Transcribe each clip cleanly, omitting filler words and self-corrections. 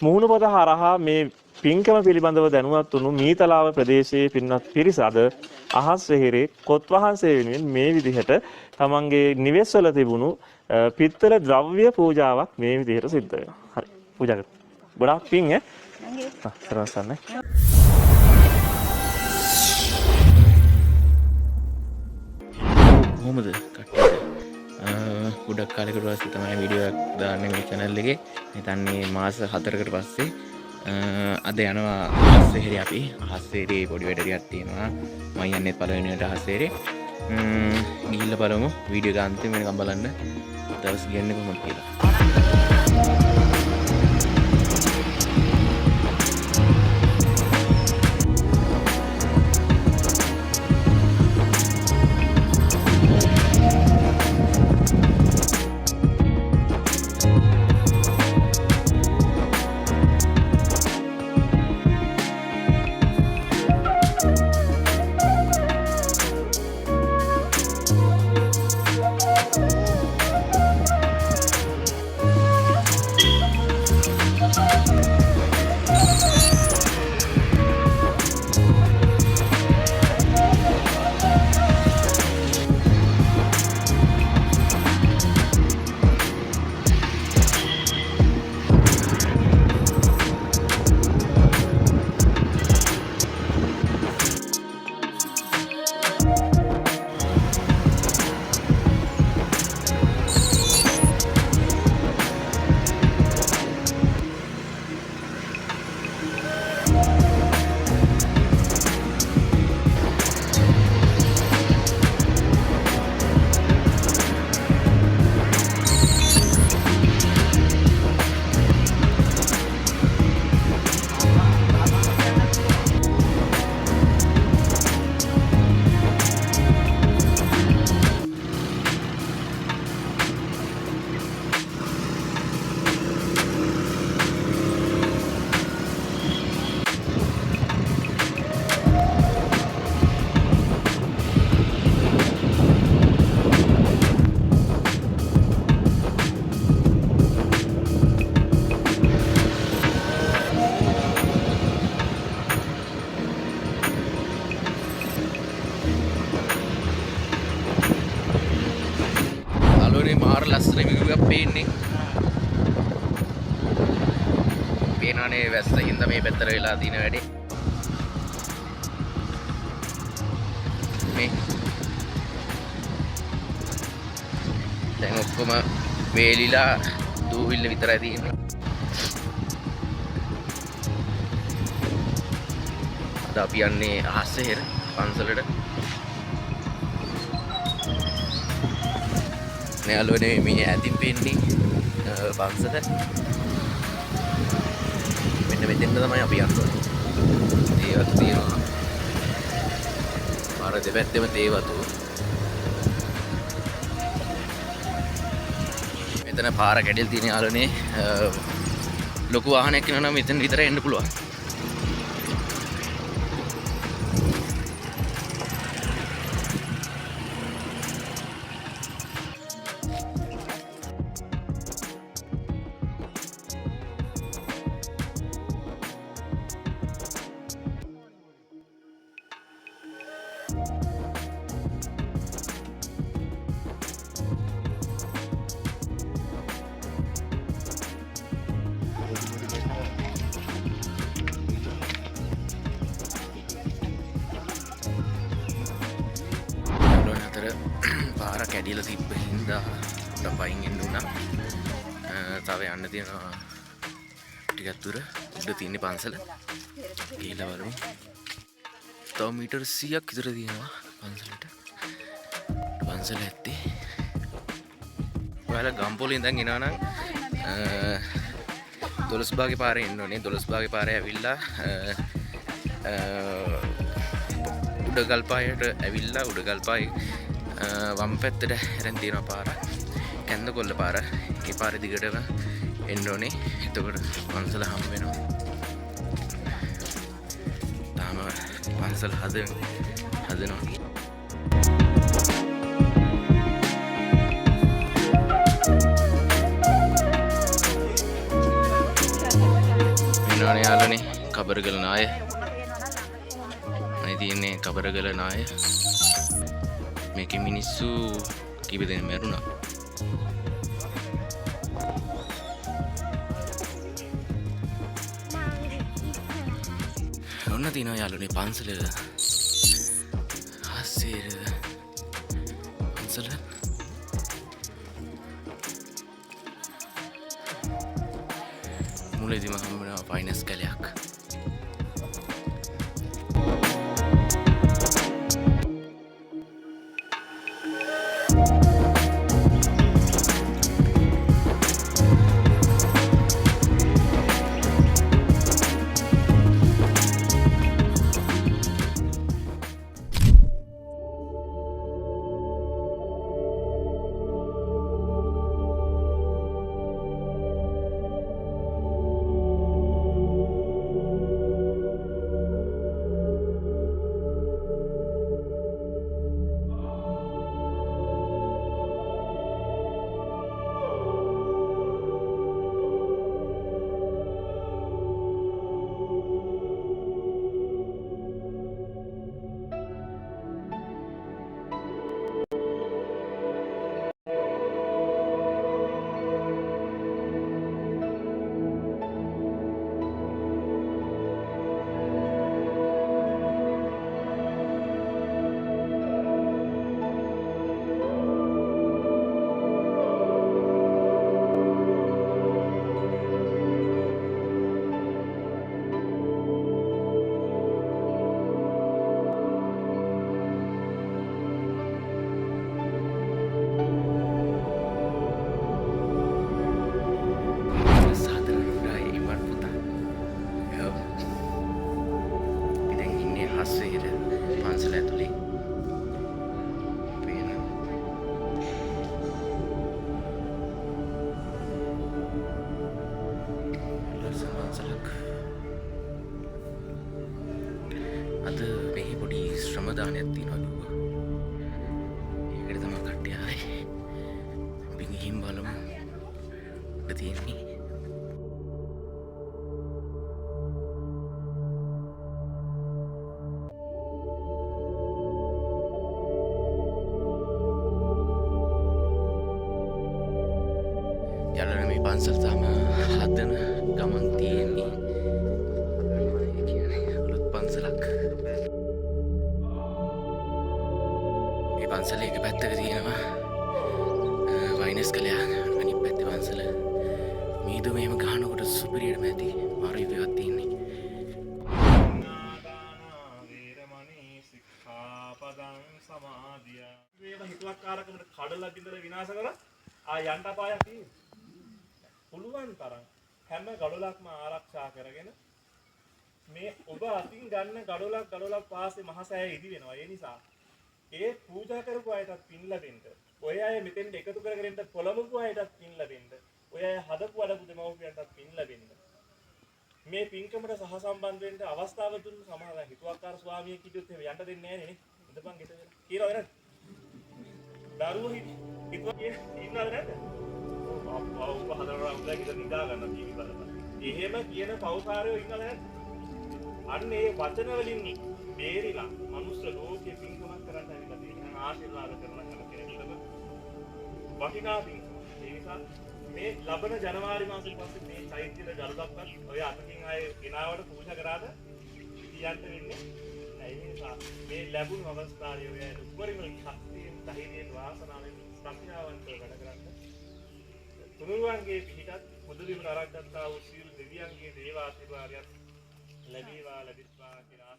මුහුණුපොත හරහා මේ පින්කම පිළිබඳව දැනුවත් වුණු මීතලාව ප්‍රදේශයේ පින්වත් පිරිස අද අහස් වෙහෙරේ කොත් වහන්සේ වෙනුවෙන් මේ විදිහට තමන්ගේ නිවෙස්වල තිබුණු පිත්තල ද්‍රව්‍ය පූජාවක් මේ විදිහට සිද්ධ වෙනවා. හරි. පූජා කරමු. ගොඩාක් පිං ඈ. සරවස්සන්නේ. කොහොමද කට්ටියට ගොඩක් කාලයකට පස්සේ තමයි වීඩියෝ එකක් දාන්නේ මේ channel එකේ. හිතන්නේ මාස 4කට පස්සේ අද යනවා අහස්සේරේ අපි. අහස්සේරේ පොඩි වැඩ ටිකක් තියෙනවා. මම යන්නේ පළවෙනියට අහස්සේරේ. ගිහිල්ලා බලමු වීඩියෝ එක අන්තිම වෙනකම් බලන්න. දවස් ගියන්නේ කොහොමද කියලා. මාර ලස්සන විවුවක් පේන්නේ. පේනවනේ වැස්ස හින්දා මේ පැත්තට වෙලා තියෙන වැඩේ. මේ දැන් ඔක්කොම වේලිලා දූවිල්ල විතරයි තියෙන්නේ. අද අපි යන්නේ අහස්සේර පන්සලට. යාළුවනේ මේ ඇතින් පෙන්නේ පන්සල. මෙන්න මෙතෙන්ද තමයි අපි යන්නේ. දේවතු තියෙනවා. අර දෙපැත්තෙම දේවතු. මෙතන පාර කැඩෙල් තියෙන යාළුවනේ ලොකු වාහනයක් යනවා නම් මෙතන විතර එන්න පුළුවන්. පාර කැඩිලා තිබ්බ හින්දා පයින් එන්න උනා. තව යන්න තියෙනවා ටිකක් දුර. උඩ තියෙන පන්සල. ගිහිල්ලා බලමු. තව මීටර් 100ක් විතර තියෙනවා පන්සලට. පන්සල ඇත්තේ. ඔයාලා ගම්පොලේ ඉඳන් එනවා නම් දොළොස්බාගේ පාරේ එන්න ඕනේ. දොළොස්බාගේ පාරේ ඇවිල්ලා උඩගල්පායට ඇවිල්ලා උඩගල්පායි වම් පැත්තට හැරෙන් තියෙන පාර කැන්දකොල්ල පාර. ඒ පාරේ දිගටම එන්න ඕනේ. එතකොට පන්සල හම් වෙනවා. තාම පන්සල හදනවා. කබරගල නාය මේ තියන්නේ කබරගල නාය මේක මිනිස්සු කීප දෙනෙක් මැරුණා ඔන්න තියෙනවා යාළුවනේ පන්සල හස්සේර පන්සල මුලදීම හම්බෙනවා ෆයිනස් කැලයක් අද මෙහි පොඩි ශ්‍රමදානයක් තියෙනවා කිව්වා. ඒකට තමයි කට්ටිය ආවේ. අපි ගිහින් බලමු. උඩ තියෙන්නේ. යාළුවනේ මේ පන්සල තම හදන ගමන් තියෙන්නේ. පන්සල එක පැත්තක තියෙනවා වයිනස් කළයා අනිත් පැත්තේ පන්සල මීදු මෙහෙම ගහනකොට සුපිරියටම ඇති මාරු ඉවයක් තියෙන්නේ මේව හිතුවක්කාරකමට කඩලා බින්දලා විනාශ කරලා ආ යන්න අපායක් තියෙනවා පුළුවන් තරම් හැම ගඩොලක්ම ආරක්ෂා කරගෙන මේ ඔබ අතින් ගන්න ගඩොලක් පාස්සේ මහසෑය ඉදි වෙනවා ඒ නිසා ඒ පූජා කරපු අයටත් පින් ලැබෙන්න. ඔය අය මෙතෙන්ට එකතු කරගෙන පොළඹපු අයටත් පින් ලැබෙන්න. ඔය අය හදපු අඩපු දෙමව්පියන්ටත් පින් ලැබෙන්න. මේ පින්කමට සහසම්බන්ධ වෙන්න අවස්ථාව දුන්න සමහර හිතුවක්කාර ස්වාමියෙක් කිව්වොත් එහෙම යන්න දෙන්නේ නැහැ නේ. ඉඳපන් ගෙට වෙලා. කියලා නේද? දරුවෝ හිතුවා ඉන්නවද නැද්ද? ඔව් ඔව් හදනවා උදේ ඉඳන් නිදා ගන්න ටීවී බලන්න. එහෙම කියන පව්කාරයෝ ඉන්නවද නැද්ද? අන්න ඒ වචන වලින් බේරිලා මනුස්ස ලෝකයේ පින්කමක් කරන්න ඇවිල්ලා තියෙනවා ආශිර්වාද කරන හැම කෙනෙකුටම වටිනා පින්. ඒ නිසා මේ ලබන ජනවාරි මාසෙ පස්සේ මේ චෛත්‍යද ගල්දක්වත් ඔය අතකින් ආයේ ගෙනාවට පූජා කරාද කියන්න වෙන්නේ. ඒ නිසා මේ ලැබුණු අවස්ථාවේ ඔය උපරිම ශක්තියෙන් ධෛර්යයෙන් වාසනාවෙන් සත්‍යවන්තව වැඩ කරන්න. තුනුරුවන්ගේ පිටත් බුදුදිව නරකත්තා වූ සියලු දෙවියන්ගේ දේව ආශිර්වාදයක් ලැබේවා ලැබිත්වා කියලා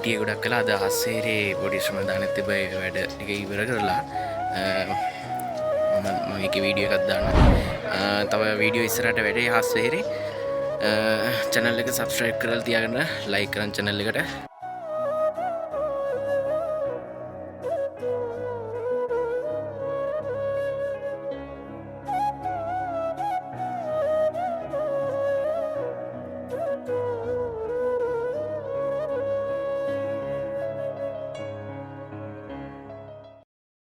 හිටිය ගොඩක් කලා අද අස්සේරේ පොඩි ශ්‍රමදානත් තිබයි වැඩ ටික ඉවර කරලා මම එක වීඩියෝ එකක් දාන්න තව වීඩියෝ ඉස්සරහට වැඩේ හස්සේරේ channel එක subscribe කරලා තියාගන්න like කරන් channel එකට